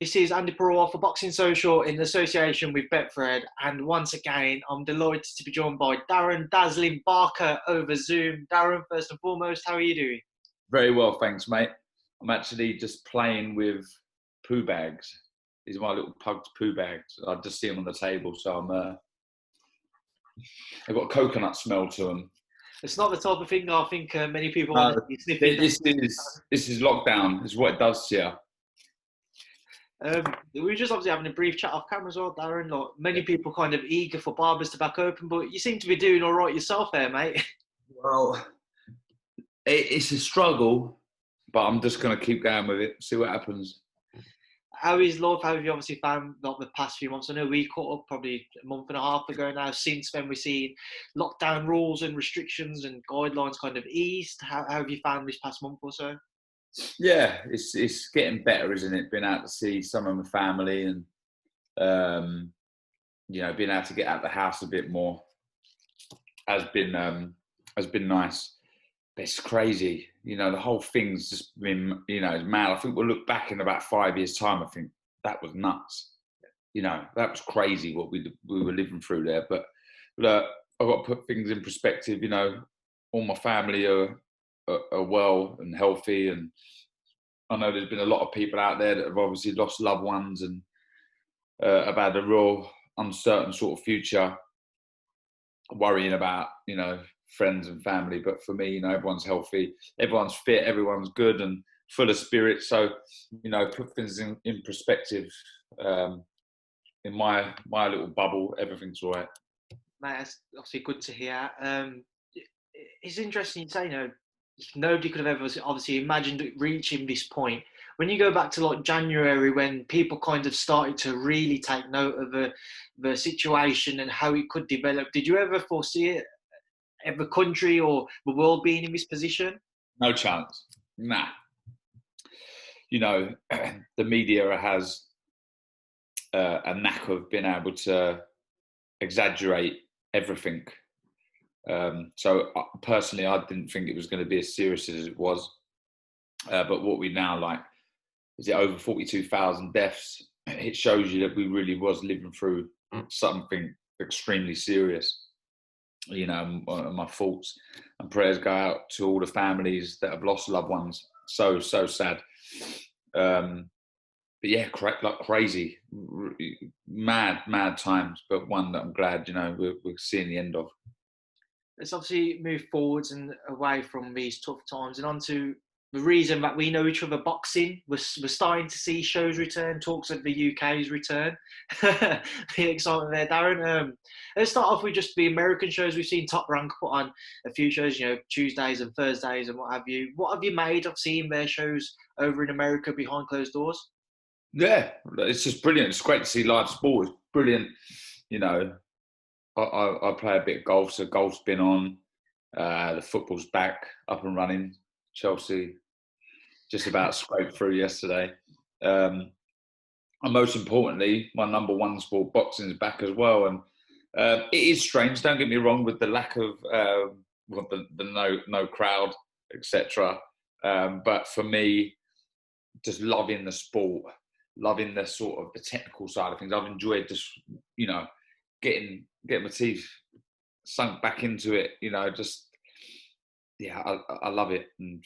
This is Andy Purewal for Boxing Social in association with Betfred, and once again, I'm delighted to be joined by Darren Dazzling Barker over Zoom. Darren, first and foremost, how are you doing? Very well, thanks, mate. I'm actually just playing with poo bags. These are my little pugs poo bags. I just see them on the table, so they've got a coconut smell to them. It's not the type of thing I think many people want to be sniffing. This is lockdown. This is what it does to you. We were just obviously having a brief chat off camera as well, Darren. Like, many people kind of eager for barbers to back open, but you seem to be doing all right yourself there, mate. Well, it's a struggle, but I'm just going to keep going with it, see what happens. How is life? How have you obviously found the past few months? I know we caught up probably a month and a half ago now. Since then, we've seen lockdown rules and restrictions and guidelines kind of eased. How have you found this past month or so? Yeah, it's getting better, isn't it? Being able to see some of my family and being able to get out of the house a bit more has been nice. But it's crazy, the whole thing's just been, it's mad. I think we'll look back in about 5 years' time. I think that was nuts. That was crazy what we were living through there. But look, I've got to put things in perspective. All my family are well and healthy, and I know there's been a lot of people out there that have obviously lost loved ones and have had a real uncertain sort of future, worrying about friends and family. But for me, everyone's healthy, everyone's fit, everyone's good and full of spirit. So put things in perspective. In my little bubble, everything's all right. Mate, that's obviously good to hear. It's interesting you say, nobody could have ever obviously imagined reaching this point. When you go back to like January, when people kind of started to really take note of the situation and how it could develop, did you ever foresee it, the country or the world being in this position? No chance. Nah. The media has a knack of being able to exaggerate everything. So personally, I didn't think it was going to be as serious as it was. But what we now is it over 42,000 deaths? It shows you that we really was living through something extremely serious. My thoughts and prayers go out to all the families that have lost loved ones. So sad. But yeah, crazy, mad times, but one that I'm glad, we're seeing the end of. Let's obviously move forwards and away from these tough times and onto the reason that we know each other, boxing. We're starting to see shows return, talks of the UK's return. The excitement there, Darren. Let's start off with just the American shows. We've seen Top Rank put on a few shows, Tuesdays and Thursdays and what have you. What have you made of seeing their shows over in America behind closed doors? Yeah, it's just brilliant. It's great to see live sport. It's brilliant. I play a bit of golf, so golf's been on. The football's back, up and running. Chelsea just about scraped through yesterday. And most importantly, my number one sport, boxing, is back as well. And it is strange, don't get me wrong, with the lack of the no crowd, etc. But for me, just loving the sport, loving the sort of the technical side of things. I've enjoyed just, getting my teeth sunk back into it, I love it. And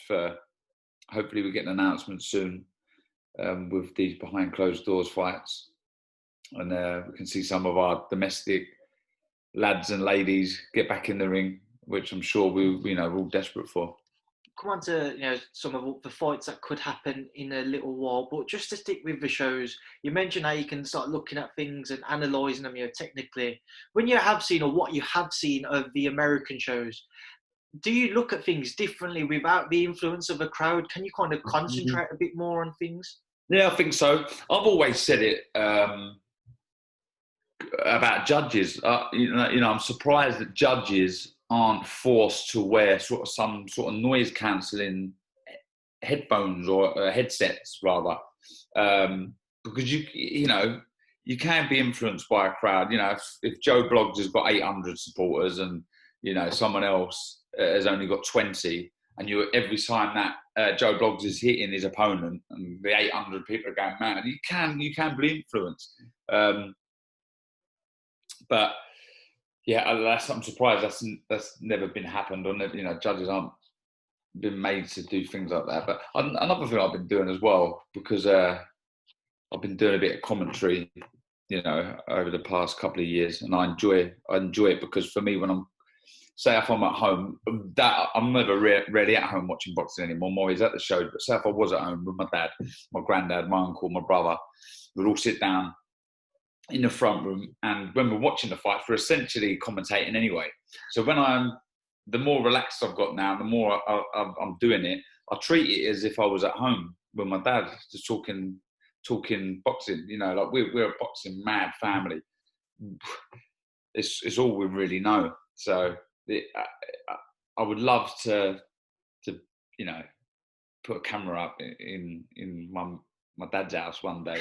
hopefully we get an announcement soon with these behind closed doors fights, and we can see some of our domestic lads and ladies get back in the ring, which I'm sure we're all desperate for. Come on to some of the fights that could happen in a little while, but just to stick with the shows, you mentioned how you can start looking at things and analysing them technically. When you have seen, or what you have seen of the American shows, do you look at things differently without the influence of a crowd? Can you kind of concentrate a bit more on things? Yeah, I think so. I've always said it about judges. I'm surprised that judges aren't forced to wear some sort of noise cancelling headphones or headsets rather, because you can be influenced by a crowd. If Joe Bloggs has got 800 supporters and someone else has only got 20, and you every time that Joe Bloggs is hitting his opponent, and the 800 people are going mad, you can be influenced. But yeah, I'm surprised that's never been happened, or you know, judges aren't been made to do things like that. But another thing I've been doing as well, because I've been doing a bit of commentary, you know, over the past couple of years, and I enjoy it, because for me, when if I'm at home, that I'm never really at home watching boxing anymore. I'm always at the shows. But say if I was at home with my dad, my granddad, my uncle, my brother, we'd all sit down in the front room, and when we're watching the fights, we're essentially commentating anyway. So the more relaxed I've got now, the more I'm doing it, I treat it as if I was at home with my dad, just talking boxing. You know, like we're a boxing mad family. It's all we really know. So I would love to you know, put a camera up in my dad's house one day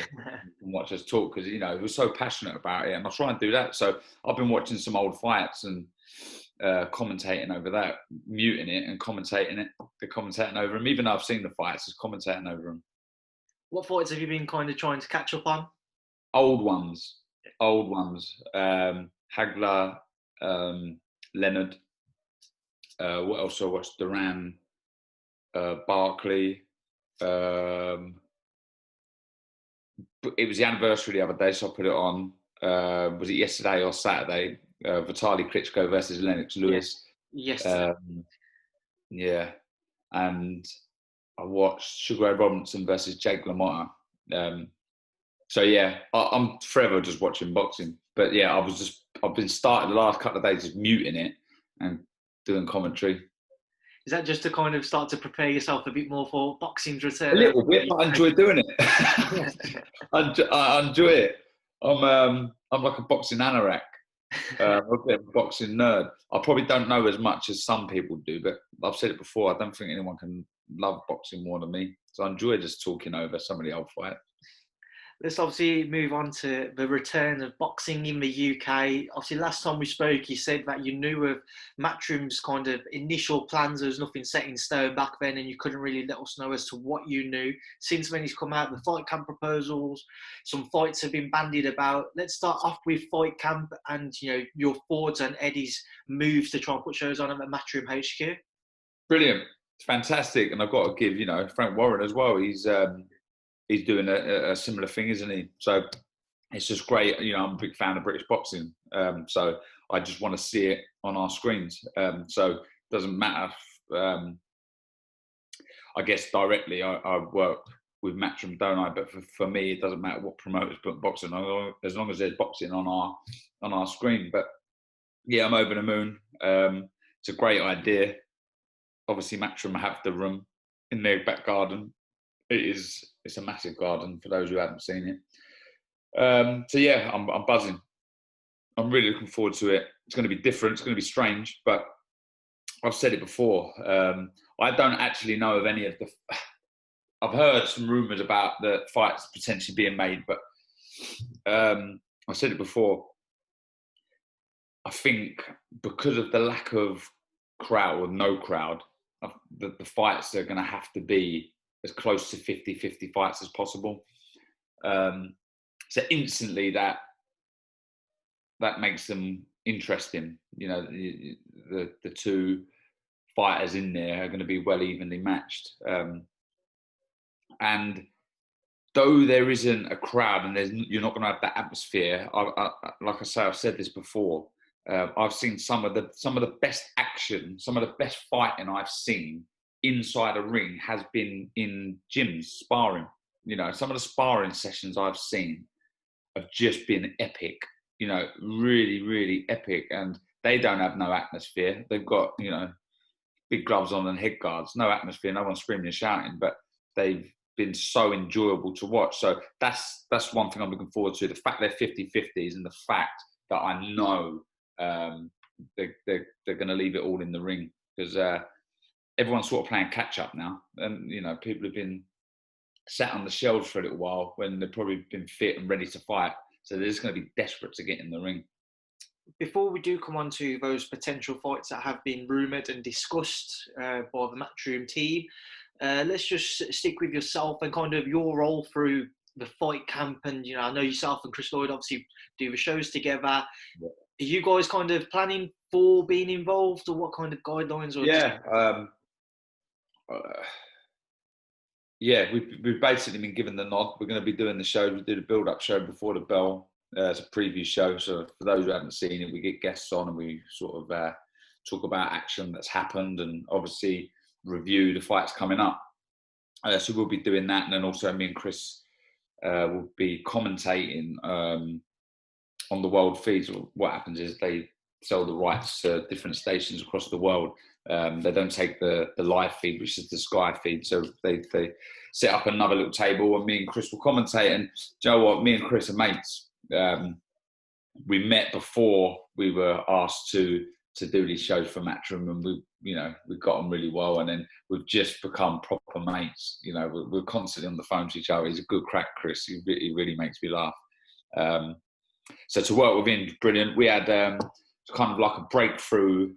and watch us talk, because, you know, he was so passionate about it, and I'll try and do that. So I've been watching some old fights and commentating over that, muting it and commentating over them. Even though I've seen the fights, just commentating over them. What fights have you been kind of trying to catch up on? Old ones. Hagler, Leonard. What else I watched? Duran, Barkley. It was the anniversary the other day, so I put it on. Was it yesterday or Saturday? Vitaly Klitschko versus Lennox Lewis. Yes. Yeah, and I watched Sugar Ray Robinson versus Jake LaMotta. So yeah, I'm forever just watching boxing. But yeah, I've been starting the last couple of days just muting it and doing commentary. Is that just to kind of start to prepare yourself a bit more for boxing's return? A little bit, but I enjoy doing it. I enjoy it. I'm like a boxing anorak. I'm a bit of a boxing nerd. I probably don't know as much as some people do, but I've said it before, I don't think anyone can love boxing more than me. So I enjoy just talking over some of the old fights. Let's obviously move on to the return of boxing in the UK. Obviously, last time we spoke, you said that you knew of Matchroom's kind of initial plans. There was nothing set in stone back then, and you couldn't really let us know as to what you knew. Since then, he's come out with fight camp proposals. Some fights have been bandied about. Let's start off with fight camp and, you know, your Ford's and Eddie's moves to try and put shows on at Matchroom HQ. Brilliant. It's fantastic. And I've got to give, you know, Frank Warren as well. He's doing a similar thing, isn't he? So it's just great. You know, I'm a big fan of British boxing. So I just want to see it on our screens. So it doesn't matter. I guess directly I work with Matchroom, don't I? But for me, it doesn't matter what promoters put boxing on, as long as there's boxing on our screen. But yeah, I'm over the moon. It's a great idea. Obviously, Matchroom have the room in their back garden. It's a massive garden for those who haven't seen it. So yeah, I'm buzzing. I'm really looking forward to it. It's going to be different. It's going to be strange, but I've said it before. I don't actually know of any of the. I've heard some rumours about the fights potentially being made, but I said it before. I think because of the lack of crowd or no crowd, the fights are going to have to be as close to 50-50 fights as possible. So instantly that makes them interesting. You know, the two fighters in there are going to be well evenly matched. And though there isn't a crowd and you're not going to have that atmosphere, like I say, I've said this before, I've seen some of the best action, some of the best fighting I've seen inside a ring has been in gyms sparring. You know, some of the sparring sessions I've seen have just been epic. You know, really, really epic. And they don't have no atmosphere. They've got, you know, big gloves on and head guards, no atmosphere, no one screaming and shouting, but they've been so enjoyable to watch. So that's one thing I'm looking forward to. The fact they're 50-50s and the fact that I know they're going to leave it all in the ring, because everyone's sort of playing catch up now, and you know, people have been sat on the shelves for a little while when they've probably been fit and ready to fight, so they're just going to be desperate to get in the ring. before we do come on to those potential fights that have been rumoured and discussed by the Matchroom team, let's just stick with yourself and kind of your role through the fight camp. And, you know, I know yourself and Chris Lloyd obviously do the shows together. Yeah. Are you guys kind of planning for being involved, or what kind of guidelines? Or yeah. Yeah, we've basically been given the nod. We're going to be doing the show. We did a build-up show before the bell. It's a preview show. So for those who haven't seen it, we get guests on and we sort of talk about action that's happened and obviously review the fights coming up. So we'll be doing that. And then also me and Chris will be commentating on the world feeds. What happens is they sell the rights to different stations across the world. They don't take the live feed, which is the Sky feed. So they set up another little table and me and Chris will commentate. And do you know what? Me and Chris are mates. We met before we were asked to do these shows for Matchroom, and we got on really well. And then we've just become proper mates. You know, we're constantly on the phone to each other. He's a good crack, Chris. He really makes me laugh. So to work with him, brilliant. We had kind of like a breakthrough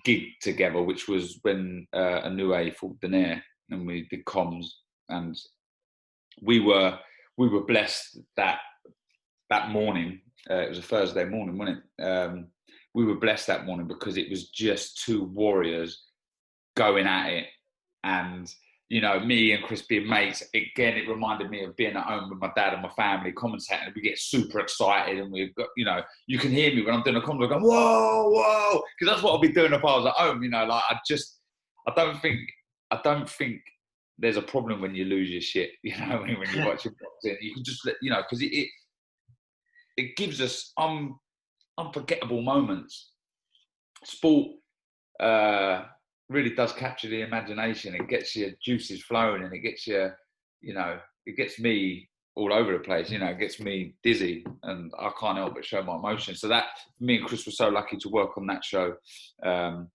gig together, which was when Anue fought Daenerys, and we did comms, and we were blessed that morning. It was a Thursday morning, wasn't it? We were blessed that morning because it was just two warriors going at it, and you know, me and Chris being mates, again, it reminded me of being at home with my dad and my family commentating. We get super excited and we've got, you know, you can hear me when I'm doing a commentary going, whoa, whoa, because that's what I'd be doing if I was at home, you know, like I don't think there's a problem when you lose your shit, you know, when you watch your boxing. You can just, you know, because it gives us unforgettable moments. Sport, really does capture the imagination. It gets your juices flowing and it gets you, you know, it gets me all over the place, you know, it gets me dizzy and I can't help but show my emotion. So that, me and Chris were so lucky to work on that show. And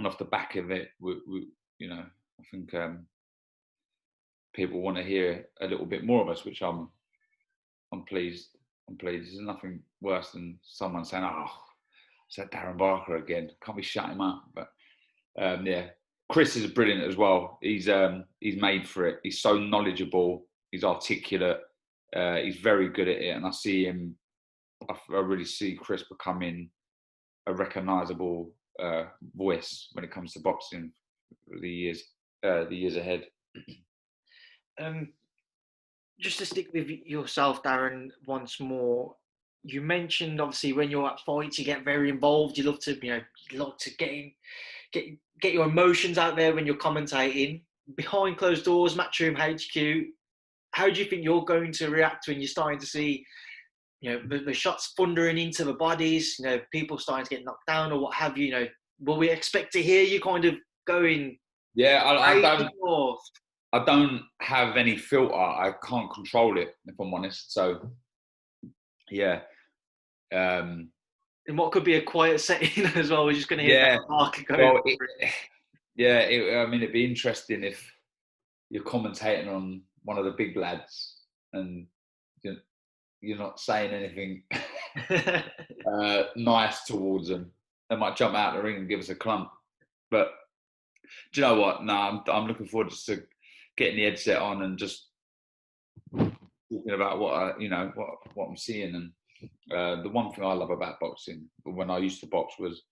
off the back of it, we you know, I think people want to hear a little bit more of us, which I'm pleased. There's nothing worse than someone saying, oh, it's that Darren Barker again. Can't we shut him up? But yeah, Chris is brilliant as well. He's made for it. He's so knowledgeable. He's articulate. He's very good at it, and I see him. I really see Chris becoming a recognisable voice when it comes to boxing for the years ahead. Just to stick with yourself, Darren, once more. You mentioned obviously when you're at fights, you get very involved. You love to, get your emotions out there when you're commentating. Behind closed doors, Matchroom HQ, how do you think you're going to react when you're starting to see, you know, the shots thundering into the bodies, you know, people starting to get knocked down or what have you? You know, will we expect to hear you kind of going? Yeah, I don't have any filter. I can't control it, if I'm honest. So, yeah. And what could be a quiet setting as well? We're just going to hear that mark going. Well, I mean, it'd be interesting if you're commentating on one of the big lads and you're not saying anything nice towards them. They might jump out of the ring and give us a clump. But do you know what? No, I'm looking forward to getting the headset on and just talking about what I'm seeing. And the one thing I love about boxing, when I used to box, was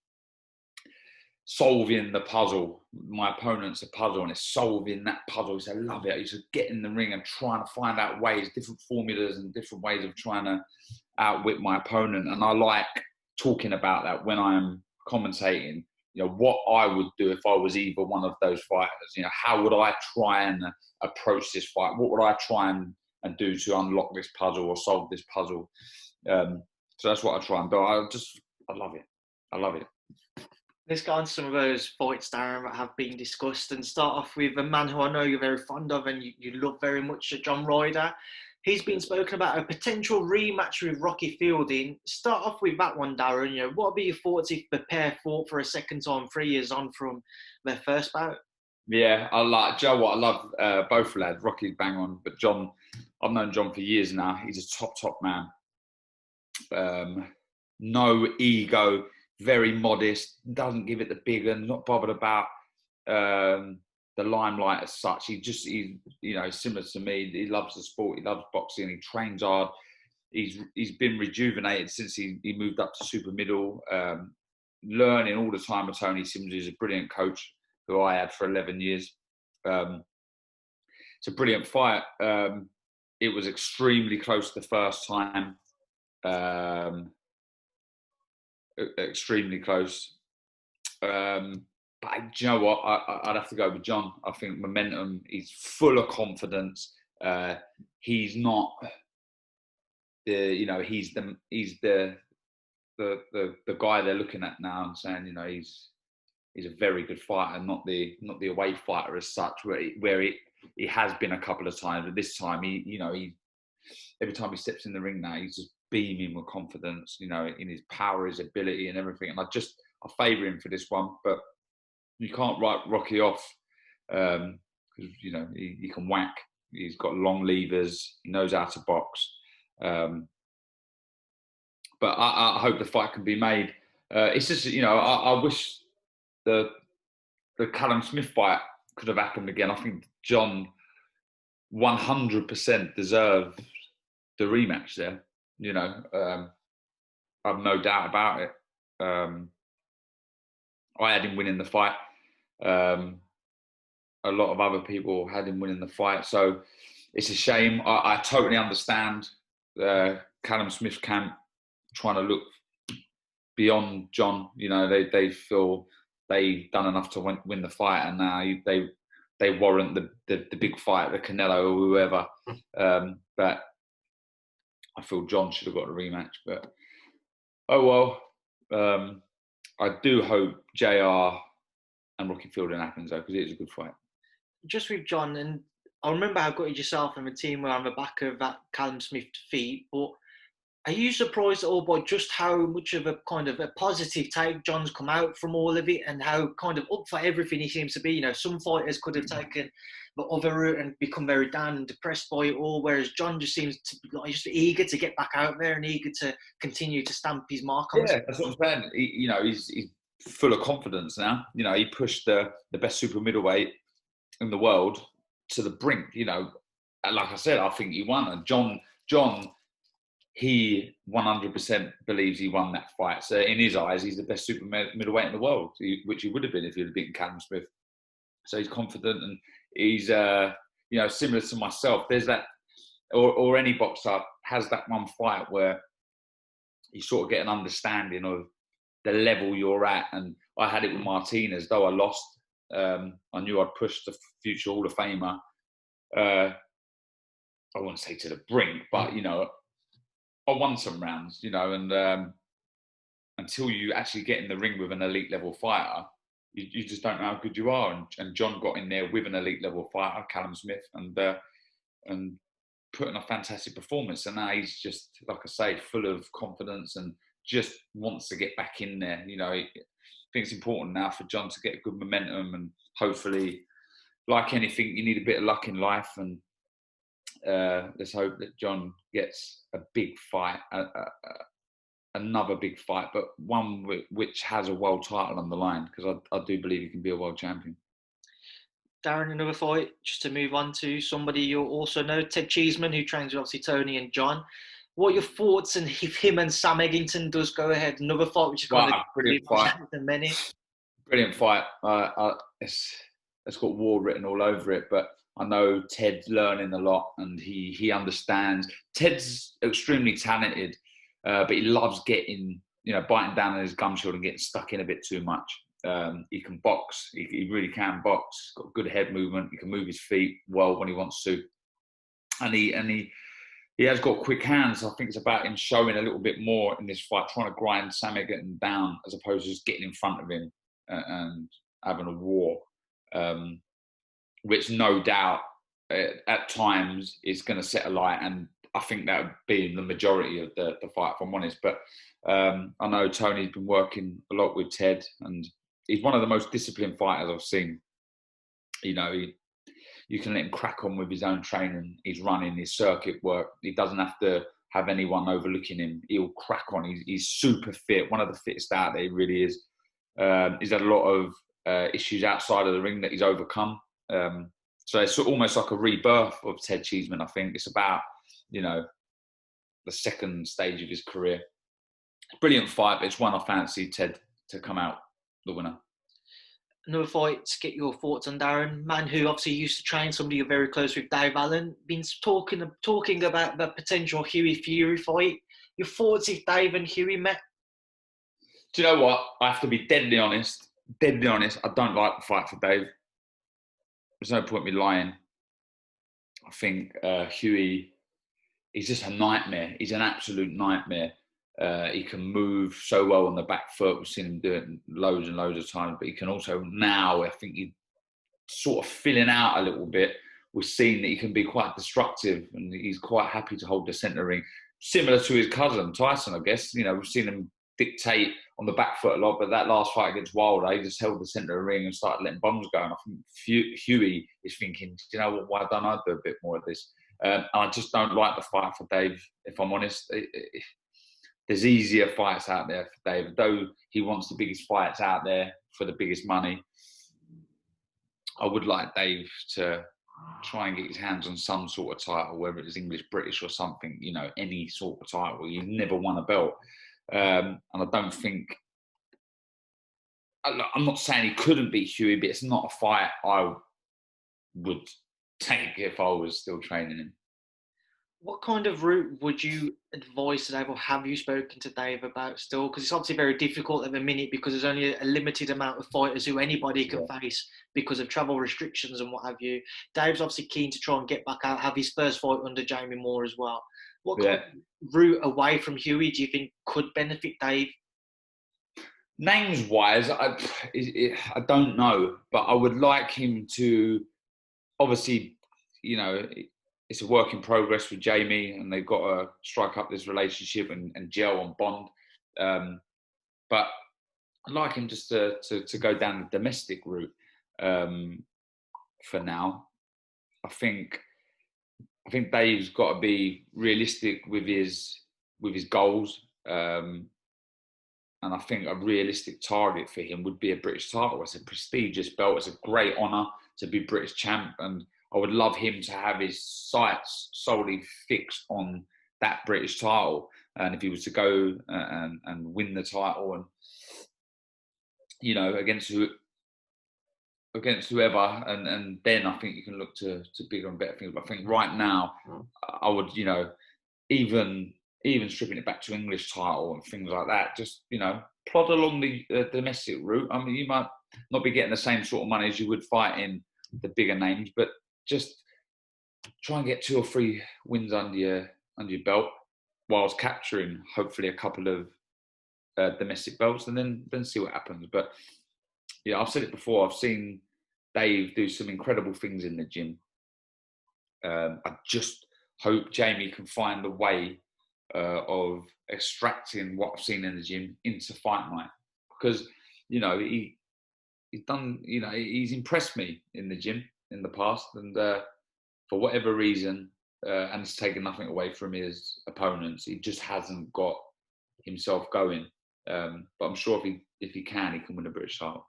solving the puzzle. My opponent's a puzzle, and it's solving that puzzle. So I love it. I used to get in the ring and trying to find out ways, different formulas and different ways of trying to outwit my opponent. And I like talking about that when I'm commentating. You know, what I would do if I was either one of those fighters. You know, how would I try and approach this fight? What would I try and do to unlock this puzzle or solve this puzzle? So that's what I try and do. I love it. I love it. Let's go on to some of those fights, Darren, that have been discussed, and start off with a man who I know you're very fond of and you love very much, John Ryder. He's been spoken about a potential rematch with Rocky Fielding. Start off with that one, Darren. You know, what would be your thoughts if the pair fought for a second time 3 years on from their first bout? Yeah, I love both lads. Rocky's bang on, but John, I've known John for years now. He's a top man. no ego, very modest, doesn't give it the big and not bothered about the limelight as such. He's similar to me. He loves the sport. He loves boxing. He trains hard. He's been rejuvenated since he moved up to super middle. Learning all the time with Tony Sims, who's a brilliant coach who I had for 11 years. It's a brilliant fight. It was extremely close the first time. Extremely close. But do you know what? I'd have to go with John. I think momentum. He's full of confidence. He's not he's the guy they're looking at now and saying, he's a very good fighter, not the away fighter as such, where he has been a couple of times, but this time he every time he steps in the ring now, he's just beaming with confidence, in his power, his ability, and everything. And I favour him for this one, but you can't write Rocky off because he can whack. He's got long levers. He knows how to box. But I hope the fight can be made. It's just I wish the Callum Smith fight could have happened again. I think John 100% deserved the rematch there. I've no doubt about it. I had him winning the fight. A lot of other people had him winning the fight. So it's a shame. I totally understand Callum Smith's camp trying to look beyond John. They feel they've done enough to win the fight, and now they warrant the big fight, the Canelo or whoever. But I feel John should have got a rematch. But oh well. I do hope JR and Rocky Fielding happens though, because it is a good fight. Just with John, and I remember how gutted yourself and the team were on the back of that Callum Smith defeat, but are you surprised at all by just how much of a kind of a positive take John's come out from all of it, and how kind of up for everything he seems to be? Some fighters could have taken the other route and become very down and depressed by it all, whereas John just seems to be just eager to get back out there and eager to continue to stamp his mark on. Yeah, that's what I'm saying. He's full of confidence now. He pushed the best super middleweight in the world to the brink. And like I said, I think he won. And John, he 100% believes he won that fight. So in his eyes, he's the best super middleweight in the world, which he would have been if he had beaten Callum Smith. So he's confident, and he's similar to myself. There's that, or any boxer has that one fight where you sort of get an understanding of the level you're at. And I had it with Martinez, though I lost. I knew I'd pushed the future Hall of Famer. I wouldn't say to the brink, but I won some rounds, and until you actually get in the ring with an elite level fighter, you just don't know how good you are. And John got in there with an elite level fighter, Callum Smith, and put in a fantastic performance. And now he's just, like I say, full of confidence and just wants to get back in there. I think it's important now for John to get good momentum, and hopefully, like anything, you need a bit of luck in life. And let's hope that John gets a big fight, another big fight, but one which has a world title on the line, because I do believe he can be a world champion. Darren, another fight, just to move on to somebody you also know, Ted Cheeseman, who trains with obviously Tony and John. What are your thoughts, and if him and Sam Eggington does go ahead, another fight which is going to brilliant fight. Many. Brilliant fight. It's got war written all over it, but I know Ted's learning a lot, and he understands. Ted's extremely talented, but he loves getting, biting down on his gum shield and getting stuck in a bit too much. He can box. He really can box. Got good head movement. He can move his feet well when he wants to, and he has got quick hands. I think it's about him showing a little bit more in this fight, trying to grind Sam Eggington down as opposed to just getting in front of him and having a war. Which no doubt at times is going to set a light, and I think that would be the majority of the fight, if I'm honest. But I know Tony's been working a lot with Ted, and he's one of the most disciplined fighters I've seen. You can let him crack on with his own training, his running, his circuit work. He doesn't have to have anyone overlooking him. He'll crack on. He's super fit, one of the fittest out there. He really is. He's had a lot of issues outside of the ring that he's overcome. So it's almost like a rebirth of Ted Cheeseman, I think. It's about, you know, the second stage of his career. Brilliant fight, but it's one I fancy Ted to come out the winner. Another fight, to get your thoughts on Darren, man who obviously used to train somebody you're very close with, Dave Allen, been talking about the potential Hughie Fury fight. Your thoughts if Dave and Hughie met? Do you know what? I have to be deadly honest. I don't like the fight for Dave. There's no point in me lying. I think Hughie, he's just a nightmare. He's an absolute nightmare. He can move so well on the back foot. We've seen him do it loads and loads of times, but he can also now, I think he's sort of filling out a little bit. We've seen that he can be quite destructive and he's quite happy to hold the centre ring. Similar to his cousin, Tyson, I guess. You know, we've seen him dictate on the back foot a lot, but that last fight against Wilder, he just held the centre of the ring and started letting bombs go. And I think Hughie is thinking, do you know what, why don't I do a bit more of this? I just don't like the fight for Dave, if I'm honest. There's easier fights out there for Dave. Though he wants the biggest fights out there for the biggest money, I would like Dave to try and get his hands on some sort of title, whether it's English, British or something, you know, any sort of title. He's never won a belt. And I don't think... I'm not saying he couldn't beat Hughie, but it's not a fight I would take if I was still training him. What kind of route would you advise to Dave, or have you spoken to Dave about still? Because it's obviously very difficult at the minute because there's only a limited amount of fighters who anybody can face because of travel restrictions and what have you. Dave's obviously keen to try and get back out, have his first fight under Jamie Moore as well. What kind of route away from Hughie do you think could benefit Dave? Names-wise, I don't know, but I would like him to, obviously, you know, it's a work in progress with Jamie and they've got to strike up this relationship and gel and bond. But I'd like him just to go down the domestic route for now. I think Dave's got to be realistic with his goals. And I think a realistic target for him would be a British title. It's a prestigious belt. It's a great honour to be British champ. And I would love him to have his sights solely fixed on that British title. And if he was to go and win the title and, you know, against whoever, and then I think you can look to bigger and better things. But I think right now, I would, you know, even stripping it back to English title and things like that, just, you know, plod along the domestic route. I mean, you might not be getting the same sort of money as you would fighting the bigger names, but just try and get 2 or 3 wins under your belt whilst capturing hopefully a couple of domestic belts, and then see what happens. But yeah, I've said it before, I've seen Dave do some incredible things in the gym. I just hope Jamie can find a way of extracting what I've seen in the gym into fight night, because, you know, he's done, you know, he's impressed me in the gym in the past, and for whatever reason, and it's taken nothing away from his opponents, he just hasn't got himself going. But I'm sure if he can win a British title.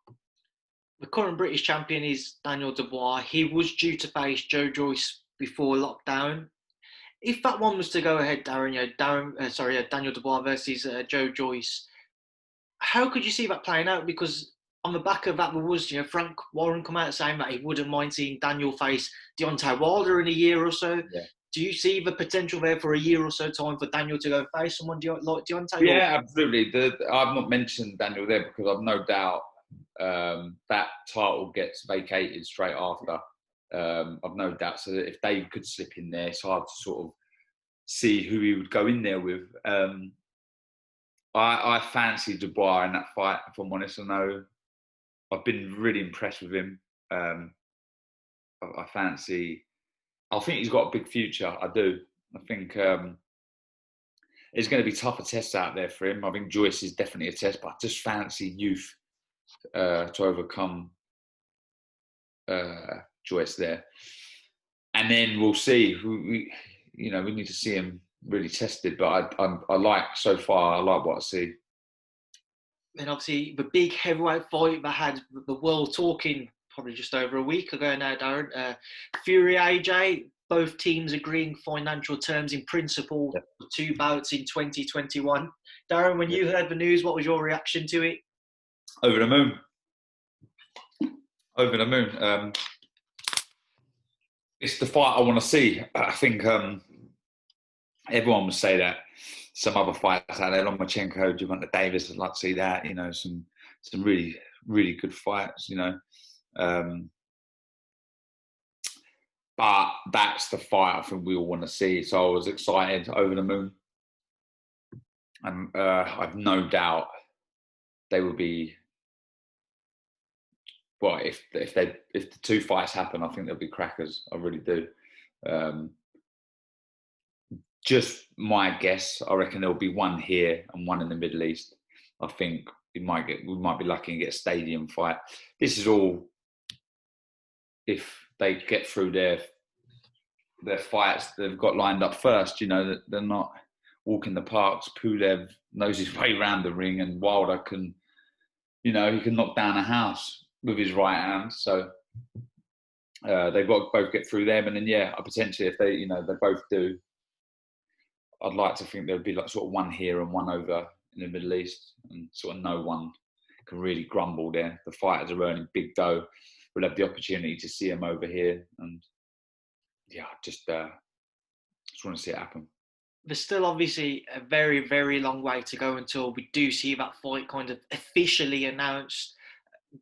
The current British champion is Daniel Dubois. He was due to face Joe Joyce before lockdown. If that one was to go ahead, Darren, Daniel Dubois versus Joe Joyce, how could you see that playing out? Because on the back of that, there was, you know, Frank Warren come out saying that he wouldn't mind seeing Daniel face Deontay Wilder in a year or so. Yeah. Do you see the potential there for a year or so time for Daniel to go face someone like Deontay? Yeah, absolutely. I've not mentioned Daniel there because I've no doubt that title gets vacated straight after. I've no doubt. So if Dave could slip in there, it's hard to sort of see who he would go in there with. I fancy Dubois in that fight, if I'm honest. I know I've been really impressed with him. I think he's got a big future. I do. I think it's going to be tougher tests out there for him. I think Joyce is definitely a test, but I just fancy youth to overcome Joyce there. And then we'll see. We need to see him really tested. But I like so far. I like what I see. And obviously, the big heavyweight fight that had the world talking probably just over a week ago now, Darren. Fury AJ, both teams agreeing financial terms in principle for 2 bouts in 2021. Darren, when you heard the news, what was your reaction to it? Over the moon. Over the moon. It's the fight I want to see. I think everyone would say that. Some other fights out there, Lomachenko, Gervonta Davis, I'd like to see that. You know, some really, really good fights. You know, but that's the fight I think we all want to see. So I was excited, over the moon, and I've no doubt they will be. Well, if the 2 fights happen, I think they'll be crackers. I really do. Just my guess, I reckon there'll be one here and one in the Middle East. I think we might be lucky and get a stadium fight. This is all if they get through their fights they've got lined up first. You know, that they're not walking the parks. Pulev knows his way around the ring, and Wilder can, you know, he can knock down a house with his right hand. So they've got to both get through them, and then potentially if they both do. I'd like to think there'd be like sort of one here and one over in the Middle East, and sort of no one can really grumble there. The fighters are earning big dough. We'll have the opportunity to see them over here, and just want to see it happen. There's still obviously a very, very long way to go until we do see that fight kind of officially announced.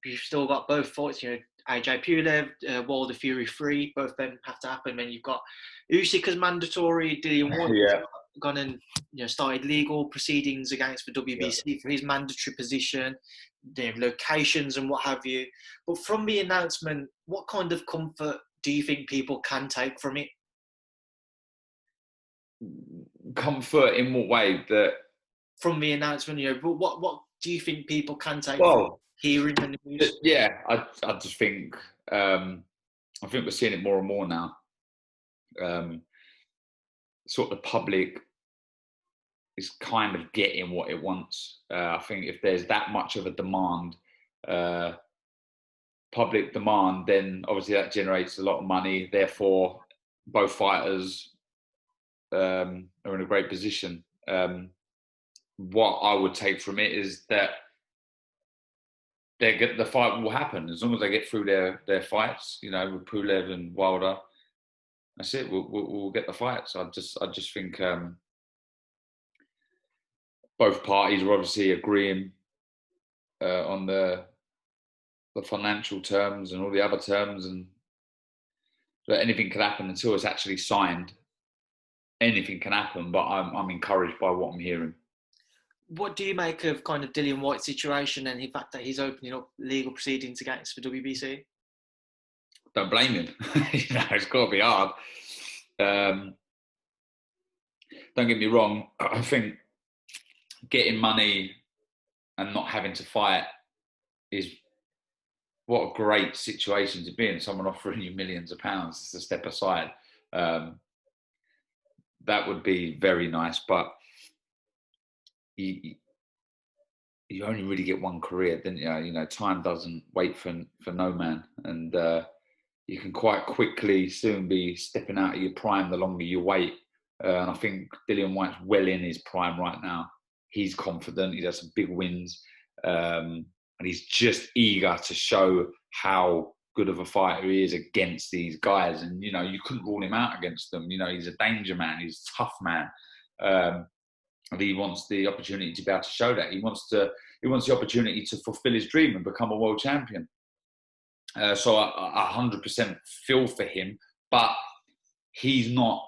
You've still got both fights, you know, AJ Pulev, Wilder Fury 3, both of them have to happen. Then you've got Usyk as mandatory, Dillian White gone and started legal proceedings against the WBC for his mandatory position, locations and what have you. But from the announcement, what kind of comfort do you think people can take from it? Comfort in what way? That from the announcement, what do you think people can take from hearing the news? Yeah, I just think I think we're seeing it more and more now. Sort of the public is kind of getting what it wants. I think if there's that much of a demand, public demand, then obviously that generates a lot of money. Therefore, both fighters are in a great position. What I would take from it is that the fight will happen as long as they get through their fights. You know, with Pulev and Wilder, that's it. We'll get the fights. I just think both parties are obviously agreeing on the financial terms and all the other terms, and that anything can happen until it's actually signed. Anything can happen, but I'm encouraged by what I'm hearing. What do you make of kind of Dillian White's situation and the fact that he's opening up legal proceedings against the WBC? Don't blame him. It's got to be hard. Don't get me wrong. I think getting money and not having to fight is what a great situation to be in. Someone offering you millions of pounds to step aside. That would be very nice, but you only really get one career, didn't you? You know, time doesn't wait for no man, and you can quite quickly soon be stepping out of your prime the longer you wait. And I think Dillian White's well in his prime right now. He's confident. He has some big wins, and he's just eager to show how good of a fighter he is against these guys. And you know, you couldn't rule him out against them. You know, he's a danger man. He's a tough man. And he wants the opportunity to be able to show that. He wants the opportunity to fulfill his dream and become a world champion. So I 100% feel for him, but he's not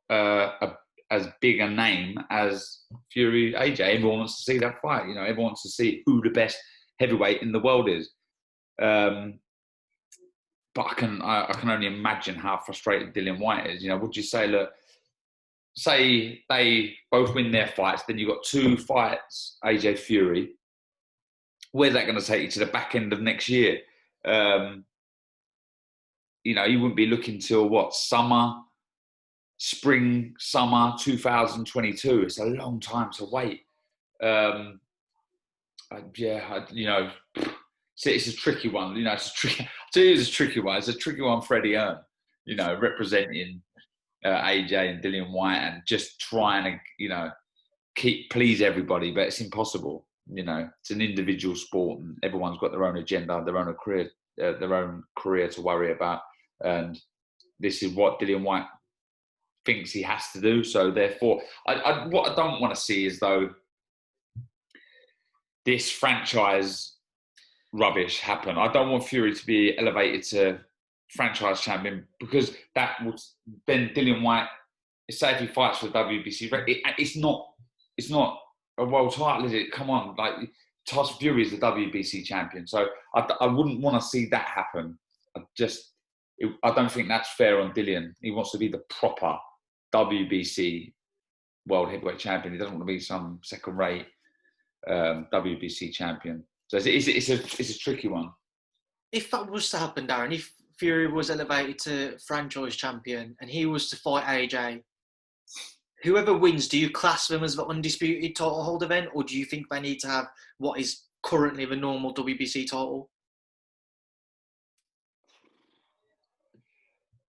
as big a name as Fury AJ. Everyone wants to see that fight. You know, everyone wants to see who the best heavyweight in the world is. But I can only imagine how frustrated Dillian White is. You know, would you say, look, say they both win their fights, then you've got 2 fights, AJ Fury. Where's that going to take you to the back end of next year? You know, you wouldn't be looking till summer spring, summer 2022. It's a long time to wait. It's a tricky one. It's a tricky one. It's a tricky one for Eddie Hearn, representing AJ and Dillian Whyte and just trying to, please everybody, but it's impossible. It's an individual sport and everyone's got their own agenda, their own career to worry about. And this is what Dillian Whyte thinks he has to do. So therefore, what I don't want to see is, though, this franchise rubbish happen. I don't want Fury to be elevated to franchise champion, because that would then Dillian Whyte, say if he fights for the WBC, it's not a world title, is it? Come on, Tyson Fury is the WBC champion, so I wouldn't want to see that happen. I don't think that's fair on Dillian. He wants to be the proper WBC world heavyweight champion. He doesn't want to be some second-rate WBC champion. So it's a tricky one. If that was to happen, Darren, if Fury was elevated to franchise champion and he was to fight AJ, whoever wins, do you class them as the undisputed title holder then, or do you think they need to have what is currently the normal WBC title?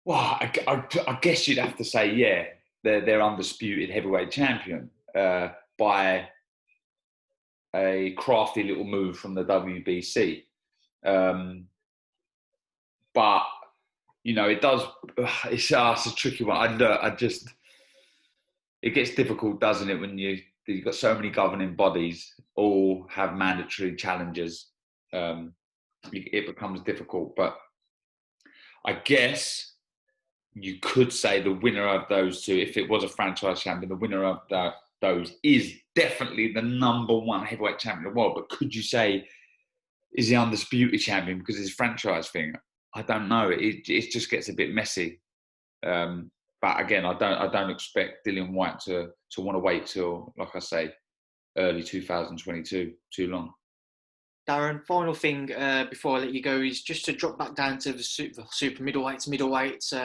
Well, I guess you'd have to say, yeah, they're undisputed heavyweight champion by a crafty little move from the WBC. But, it does, it's a tricky one. It gets difficult, doesn't it, when you've got so many governing bodies all have mandatory challenges. It becomes difficult. But I guess you could say the winner of those two, if it was a franchise champion, the winner of those is definitely the number one heavyweight champion of the world. But could you say, is he undisputed champion because it's a franchise thing? I don't know. It just gets a bit messy. But again, I don't expect Dillian Whyte to want to wait till, like I say, early 2022, too long. Darren, final thing before I let you go is just to drop back down to the super middleweights,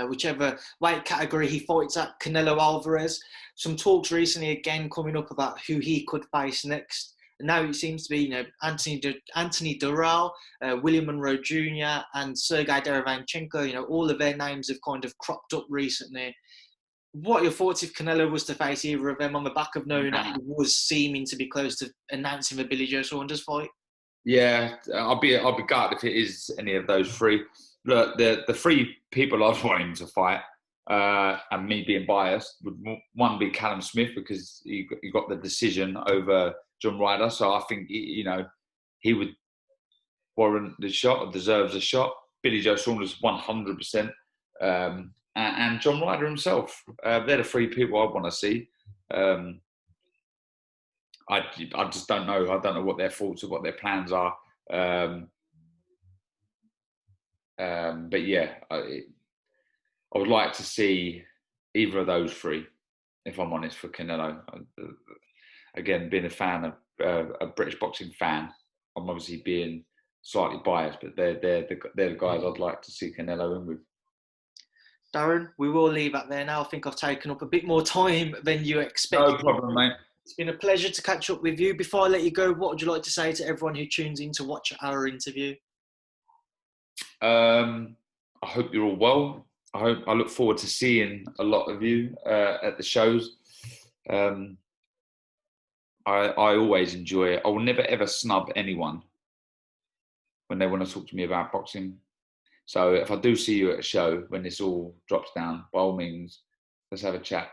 whichever weight category he fights at, Canelo Alvarez. Some talks recently again coming up about who he could face next. And now it seems to be, Anthony Dubois, William Monroe Jr. and Sergei Derevyanchenko. All of their names have kind of cropped up recently. What are your thoughts if Canelo was to face either of them on the back of knowing that he was seeming to be close to announcing the Billy Joe Saunders fight? Yeah, I'll be gutted if it is any of those three. Look, the three people I'd want him to fight, and me being biased, would one be Callum Smith, because he got the decision over John Ryder. So I think he would warrant the shot, or deserves a shot. Billy Joe Saunders 100%, and John Ryder himself. They're the three people I want to see. I just don't know. I don't know what their thoughts or what their plans are. But yeah, I would like to see either of those three, if I'm honest, for Canelo. Again, being a British boxing fan, I'm obviously being slightly biased, but they're the guys I'd like to see Canelo in with. Darren, we will leave that there now. I think I've taken up a bit more time than you expected. No problem, mate. It's been a pleasure to catch up with you. Before I let you go, what would you like to say to everyone who tunes in to watch our interview? I hope you're all well. I look forward to seeing a lot of you at the shows. I always enjoy it. I will never ever snub anyone when they want to talk to me about boxing. So if I do see you at a show when this all drops down, by all means, let's have a chat.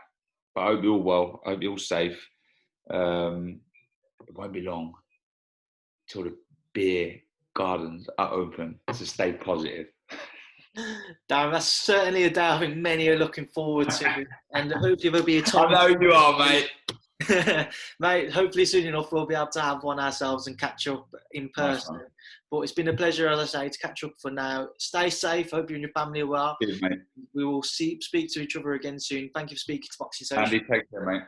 But I hope you're all well. I hope you're all safe. It won't be long till the beer gardens are open, so stay positive. Darren, that's certainly a day I think many are looking forward to, and hopefully there'll be a time. I know you are, mate. Mate, hopefully soon enough we'll be able to have one ourselves and catch up in person. Nice. But it's been a pleasure, as I say, to catch up for now. Stay safe. Hope you and your family are well. Cheers, mate. We will speak to each other again soon. Thank you for speaking to Boxing Social. Andy, take care, mate.